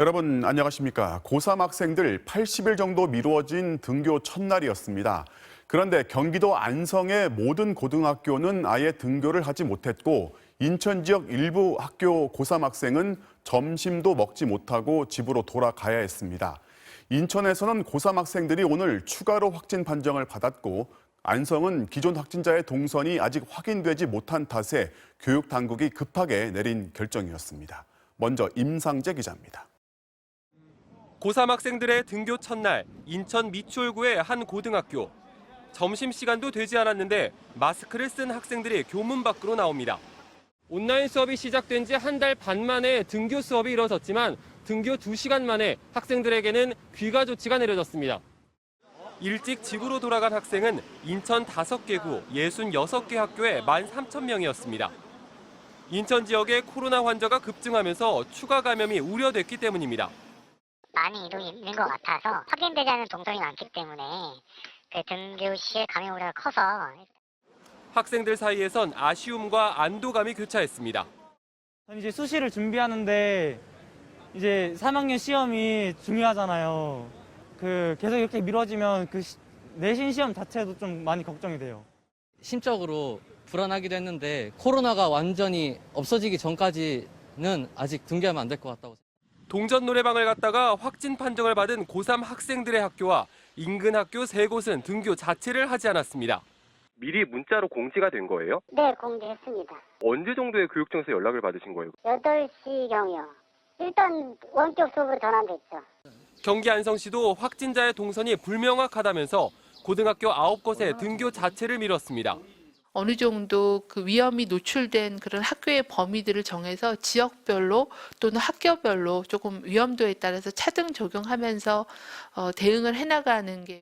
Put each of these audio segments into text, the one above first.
여러분 안녕하십니까? 고3 학생들 80일 정도 미루어진 등교 첫날이었습니다. 그런데 경기도 안성의 모든 고등학교는 아예 등교를 하지 못했고 인천 지역 일부 학교 고3 학생은 점심도 먹지 못하고 집으로 돌아가야 했습니다. 인천에서는 고3 학생들이 오늘 추가로 확진 판정을 받았고 안성은 기존 확진자의 동선이 아직 확인되지 못한 탓에 교육 당국이 급하게 내린 결정이었습니다. 먼저 임상재 기자입니다. 고3 학생들의 등교 첫날 인천 미추홀구의 한 고등학교. 점심시간도 되지 않았는데 마스크를 쓴 학생들이 교문 밖으로 나옵니다. 온라인 수업이 시작된 지 한 달 반 만에 등교 수업이 이뤄졌지만 등교 2시간 만에 학생들에게는 귀가 조치가 내려졌습니다. 일찍 집으로 돌아간 학생은 인천 5개 구 66개 학교의 13,000명이었습니다. 인천 지역에 코로나 환자가 급증하면서 추가 감염이 우려됐기 때문입니다. 많이 이동이 있는 것 같아서 확인되지 않은 동선이 많기 때문에 등교 시에 감염 우려가 커서 학생들 사이에선 아쉬움과 안도감이 교차했습니다. 저는 이제 수시를 준비하는데 이제 3학년 시험이 중요하잖아요. 계속 이렇게 미뤄지면 내신 시험 자체도 좀 많이 걱정이 돼요. 심적으로 불안하기도 했는데 코로나가 완전히 없어지기 전까지는 아직 등교하면 안 될 것 같다고 생각합니다. 동전 노래방을 갔다가 확진 판정을 받은 고3 학생들의 학교와 인근 학교 3곳은 등교 자체를 하지 않았습니다. 미리 문자로 공지가 된 거예요? 네, 공지했습니다. 언제 정도에 교육청에서 연락을 받으신 거예요? 8시경이요. 일단 원격 수업으로 전환됐죠. 경기 안성시도 확진자의 동선이 불명확하다면서 고등학교 9곳의 등교 자체를 미뤘습니다. 어느 정도 그 위험이 노출된 그런 학교의 범위들을 정해서 지역별로 또는 학교별로 조금 위험도에 따라서 차등 적용하면서 대응을 해나가는 게.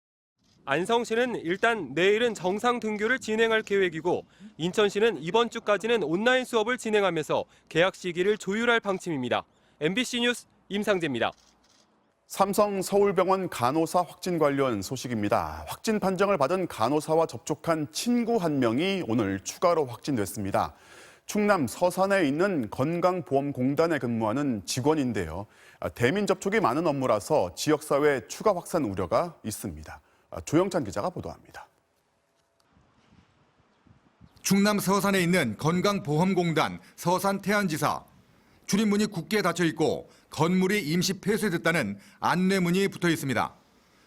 안성시는 일단 내일은 정상 등교를 진행할 계획이고 인천시는 이번 주까지는 온라인 수업을 진행하면서 개학 시기를 조율할 방침입니다. MBC 뉴스 임상재입니다. 삼성 서울병원 간호사 확진 관련 소식입니다. 확진 판정을 받은 간호사와 접촉한 친구 한 명이 오늘 추가로 확진됐습니다. 충남 서산에 있는 건강보험공단에 근무하는 직원인데요. 대민 접촉이 많은 업무라서 지역사회 추가 확산 우려가 있습니다. 조영찬 기자가 보도합니다. 충남 서산에 있는 건강보험공단 서산태안지사. 출입문이 굳게 닫혀 있고 건물이 임시 폐쇄됐다는 안내문이 붙어 있습니다.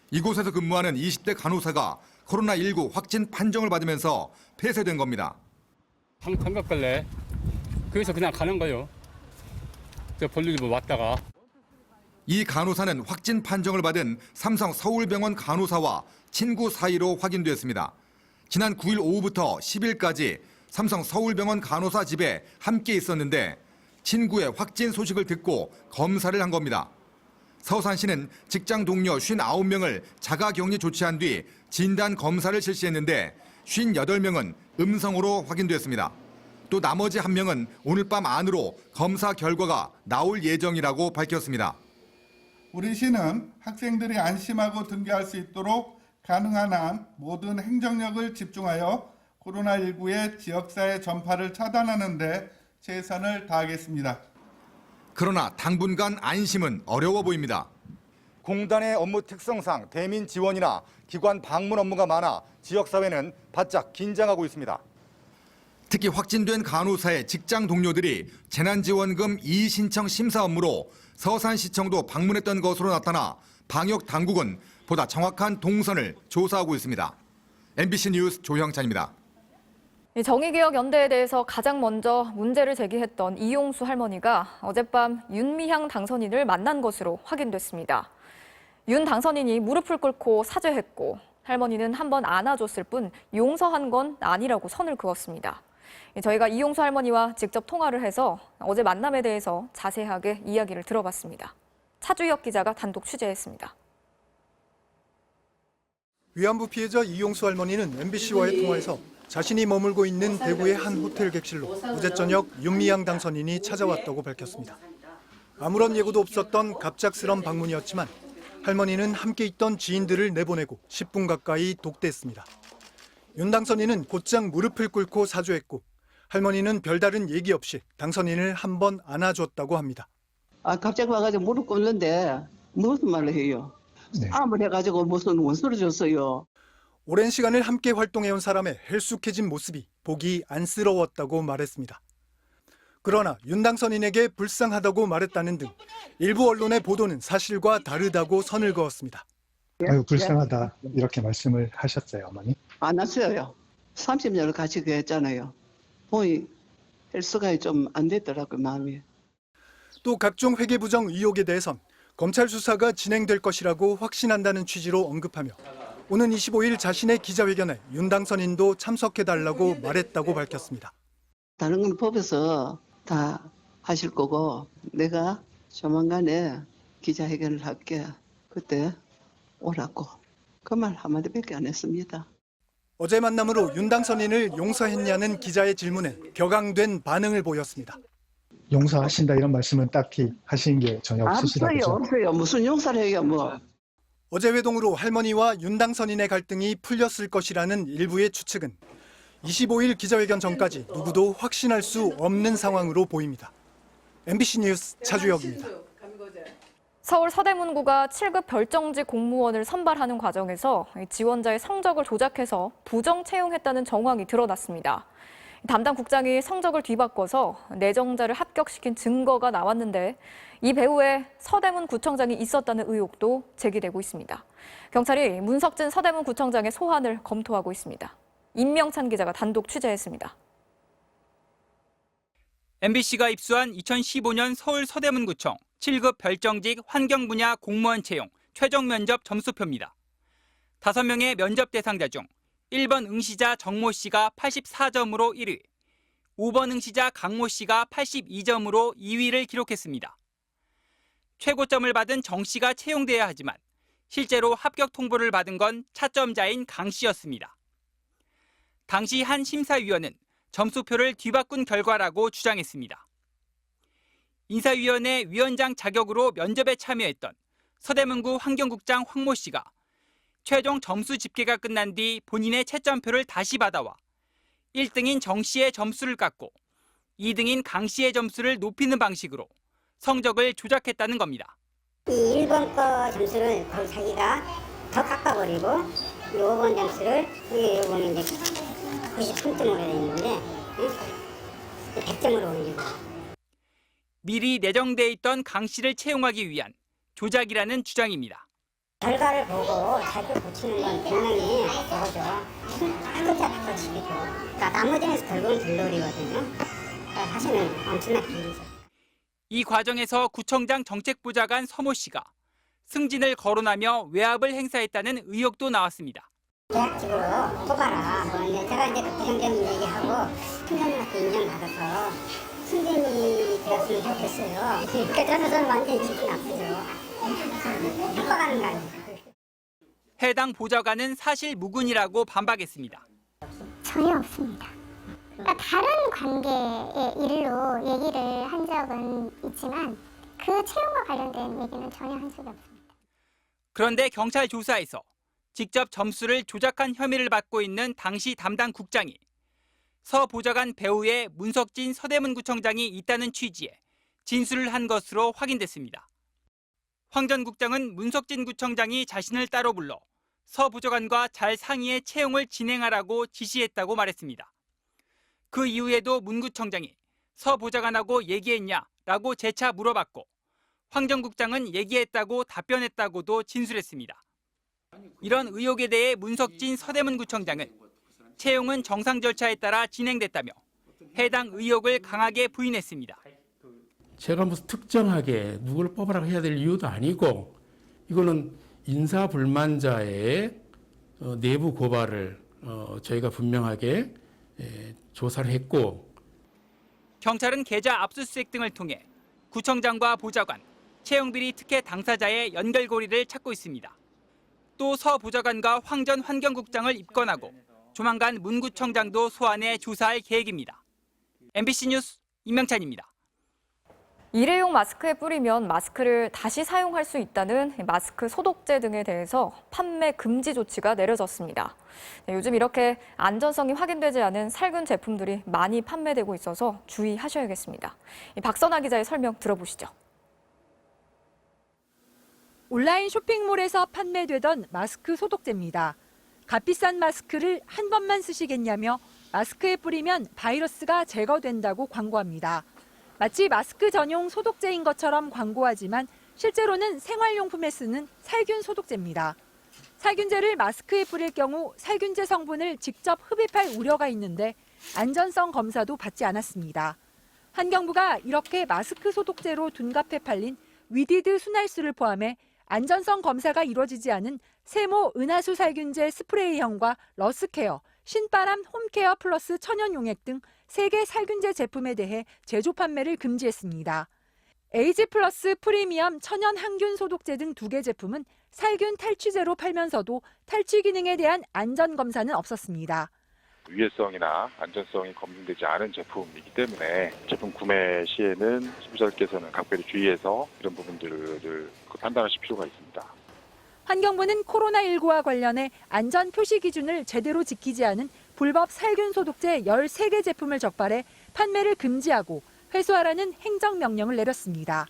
이곳에서 근무하는 20대 간호사가 코로나19 확진 판정을 받으면서 폐쇄된 겁니다. 방금 걸래. 거기서 그냥 가는 거요. 저 볼일 뭐 왔다가. 이 간호사는 확진 판정을 받은 삼성 서울병원 간호사와 친구 사이로 확인됐습니다. 지난 9일 오후부터 10일까지 삼성 서울병원 간호사 집에 함께 있었는데 친구의 확진 소식을 듣고 검사를 한 겁니다. 서산시는 직장 동료 59명을 자가격리 조치한 뒤 진단 검사를 실시했는데 58명은 음성으로 확인됐습니다. 또 나머지 1명은 오늘 밤 안으로 검사 결과가 나올 예정이라고 밝혔습니다. 우리 시는 학생들이 안심하고 등교할 수 있도록 가능한 한 모든 행정력을 집중하여 코로나19의 지역사회 전파를 차단하는 데 최선을 다하겠습니다. 그러나 당분간 안심은 어려워 보입니다. 공단의 업무 특성상 대민 지원이나 기관 방문 업무가 많아 지역사회는 바짝 긴장하고 있습니다. 특히 확진된 간호사의 직장 동료들이 재난지원금 이의신청 심사 업무로 서산시청도 방문했던 것으로 나타나 방역 당국은 보다 정확한 동선을 조사하고 있습니다. MBC 뉴스 조형찬입니다. 정의개혁연대에 대해서 가장 먼저 문제를 제기했던 이용수 할머니가 어젯밤 윤미향 당선인을 만난 것으로 확인됐습니다. 윤 당선인이 무릎을 꿇고 사죄했고 할머니는 한번 안아줬을 뿐 용서한 건 아니라고 선을 그었습니다. 저희가 이용수 할머니와 직접 통화를 해서 어제 만남에 대해서 자세하게 이야기를 들어봤습니다. 차주혁 기자가 단독 취재했습니다. 위안부 피해자 이용수 할머니는 MBC와의 통화에서 자신이 머물고 있는 대구의 한 호텔 객실로 어제 저녁 윤미향 당선인이 찾아왔다고 밝혔습니다. 아무런 예고도 없었던 갑작스런 방문이었지만 할머니는 함께 있던 지인들을 내보내고 10분 가까이 독대했습니다. 윤 당선인은 곧장 무릎을 꿇고 사죄했고 할머니는 별다른 얘기 없이 당선인을 한 번 안아줬다고 합니다. 갑자기 와가지고 무릎 꿇는데 무슨 말을 해요? 암을 해가지고 무슨 원수를 줬어요. 오랜 시간을 함께 활동해온 사람의 헬쑥해진 모습이 보기 안쓰러웠다고 말했습니다. 그러나 윤 당선인에게 불쌍하다고 말했다는 등 일부 언론의 보도는 사실과 다르다고 선을 그었습니다. 아유, 불쌍하다 이렇게 말씀을 하셨어요, 어머니? 안 왔어요. 30년을 같이 했잖아요. 보니 헬스가 좀 안 됐더라고요, 마음이. 또 각종 회계부정 의혹에 대해선 검찰 수사가 진행될 것이라고 확신한다는 취지로 언급하며 오는 25일 자신의 기자회견에 윤 당선인도 참석해달라고 말했다고 밝혔습니다. 다른 건 법에서 다 하실 거고 내가 조만간에 기자회견을 할게. 그때 오라고. 그 말 한마디밖에 안 했습니다. 어제 만남으로 윤 당선인을 용서했냐는 기자의 질문에 격앙된 반응을 보였습니다. 용서하신다 이런 말씀은 딱히 하신 게 전혀 없으시다 그죠? 없어요. 무슨 용서를 해요, 뭐. 어제 회동으로 할머니와 윤 당선인의 갈등이 풀렸을 것이라는 일부의 추측은 25일 기자회견 전까지 누구도 확신할 수 없는 상황으로 보입니다. MBC 뉴스 차주혁입니다. 서울 서대문구가 7급 별정직 공무원을 선발하는 과정에서 지원자의 성적을 조작해서 부정 채용했다는 정황이 드러났습니다. 담당 국장이 성적을 뒤바꿔서 내정자를 합격시킨 증거가 나왔는데 이 배후에 서대문 구청장이 있었다는 의혹도 제기되고 있습니다. 경찰이 문석진 서대문 구청장의 소환을 검토하고 있습니다. 임명찬 기자가 단독 취재했습니다. MBC가 입수한 2015년 서울 서대문구청 7급 별정직 환경 분야 공무원 채용 최종 면접 점수표입니다. 5명의 면접 대상자 중 1번 응시자 정모 씨가 84점으로 1위, 5번 응시자 강모 씨가 82점으로 2위를 기록했습니다. 최고점을 받은 정 씨가 채용돼야 하지만 실제로 합격 통보를 받은 건 차점자인 강 씨였습니다. 당시 한 심사위원은 점수표를 뒤바꾼 결과라고 주장했습니다. 인사위원회 위원장 자격으로 면접에 참여했던 서대문구 환경국장 황모 씨가 최종 점수 집계가 끝난 뒤 본인의 채점표를 다시 받아와 1등인 정 씨의 점수를 깎고 2등인 강 씨의 점수를 높이는 방식으로 성적을 조작했다는 겁니다. 이 1번 거 점수를 거기 자기가 더 깎아버리고 5번 점수를 여기 이제 93점으로 되어 있는데 100점으로 올리고. 미리 내정돼 있던 강 씨를 채용하기 위한 조작이라는 주장입니다. 결과를 보고 자기를 고치는 건 분명히 그거죠. 한글자 바꿔치기죠. 그러니까 나머지는 결국은 들러리거든요. 그러니까 사실은 엄청나게 길리죠. 이 과정에서 구청장 정책부자관 서모 씨가 승진을 거론하며 외압을 행사했다는 의혹도 나왔습니다. 계약직으로 뽑아라. 제가 이제 그때 행정님 얘기하고 행정님한테 인정받아서 승진이 되었으면 좋겠어요. 그러니까 저는 완전히 기분 나쁘죠. 협박하는 거 아니에요. 해당 보좌관은 사실 무근이라고 반박했습니다. 전혀 없습니다. 그러니까 다른 관계의 일로 얘기를 한 적은 있지만 그 채용과 관련된 얘기는 전혀 한 적이 없습니다. 그런데 경찰 조사에서 직접 점수를 조작한 혐의를 받고 있는 당시 담당 국장이 서 보좌관 배후에 문석진 서대문구청장이 있다는 취지의 진술을 한 것으로 확인됐습니다. 황 전 국장은 문석진 구청장이 자신을 따로 불러 서 보좌관과 잘 상의해 채용을 진행하라고 지시했다고 말했습니다. 그 이후에도 문 구청장이 서 보좌관하고 얘기했냐라고 재차 물어봤고 황 전 국장은 얘기했다고 답변했다고도 진술했습니다. 이런 의혹에 대해 문석진 서대문구청장은 채용은 정상 절차에 따라 진행됐다며 해당 의혹을 강하게 부인했습니다. 제가 무슨 특정하게 누구를 뽑으라고 해야 될 이유도 아니고 이거는 인사 불만자의 내부 고발을 저희가 분명하게 조사를 했고 경찰은 계좌 압수수색 등을 통해 구청장과 보좌관, 채용비리 특혜 당사자의 연결고리를 찾고 있습니다. 또 서 보좌관과 황 전 환경국장을 입건하고 조만간 문 구청장도 소환해 조사할 계획입니다. MBC 뉴스 임명찬입니다. 일회용 마스크에 뿌리면 마스크를 다시 사용할 수 있다는 마스크 소독제 등에 대해서 판매 금지 조치가 내려졌습니다. 요즘 이렇게 안전성이 확인되지 않은 살균 제품들이 많이 판매되고 있어서 주의하셔야겠습니다. 박선아 기자의 설명 들어보시죠. 온라인 쇼핑몰에서 판매되던 마스크 소독제입니다. 값비싼 마스크를 한 번만 쓰시겠냐며 마스크에 뿌리면 바이러스가 제거된다고 광고합니다. 마치 마스크 전용 소독제인 것처럼 광고하지만 실제로는 생활용품에 쓰는 살균 소독제입니다. 살균제를 마스크에 뿌릴 경우 살균제 성분을 직접 흡입할 우려가 있는데 안전성 검사도 받지 않았습니다. 환경부가 이렇게 마스크 소독제로 둔갑해 팔린 위디드 순알수를 포함해 안전성 검사가 이루어지지 않은 세모 은하수 살균제 스프레이형과 러스케어, 신바람 홈케어 플러스 천연용액 등 3개 살균제 제품에 대해 제조 판매를 금지했습니다. 에이지 플러스 프리미엄 천연 항균 소독제 등 2개 제품은 살균 탈취제로 팔면서도 탈취 기능에 대한 안전 검사는 없었습니다. 유해성이나 안전성이 검증되지 않은 제품이기 때문에 제품 구매 시에는 소비자들께서는 각별히 주의해서 이런 부분들을 판단하실 필요가 있습니다. 환경부는 코로나19와 관련해 안전 표시 기준을 제대로 지키지 않은 불법 살균 소독제 13개 제품을 적발해 판매를 금지하고 회수하라는 행정명령을 내렸습니다.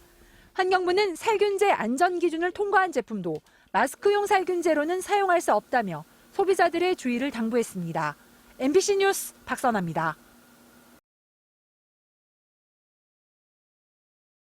환경부는 살균제 안전 기준을 통과한 제품도 마스크용 살균제로는 사용할 수 없다며 소비자들의 주의를 당부했습니다. MBC 뉴스 박선아입니다.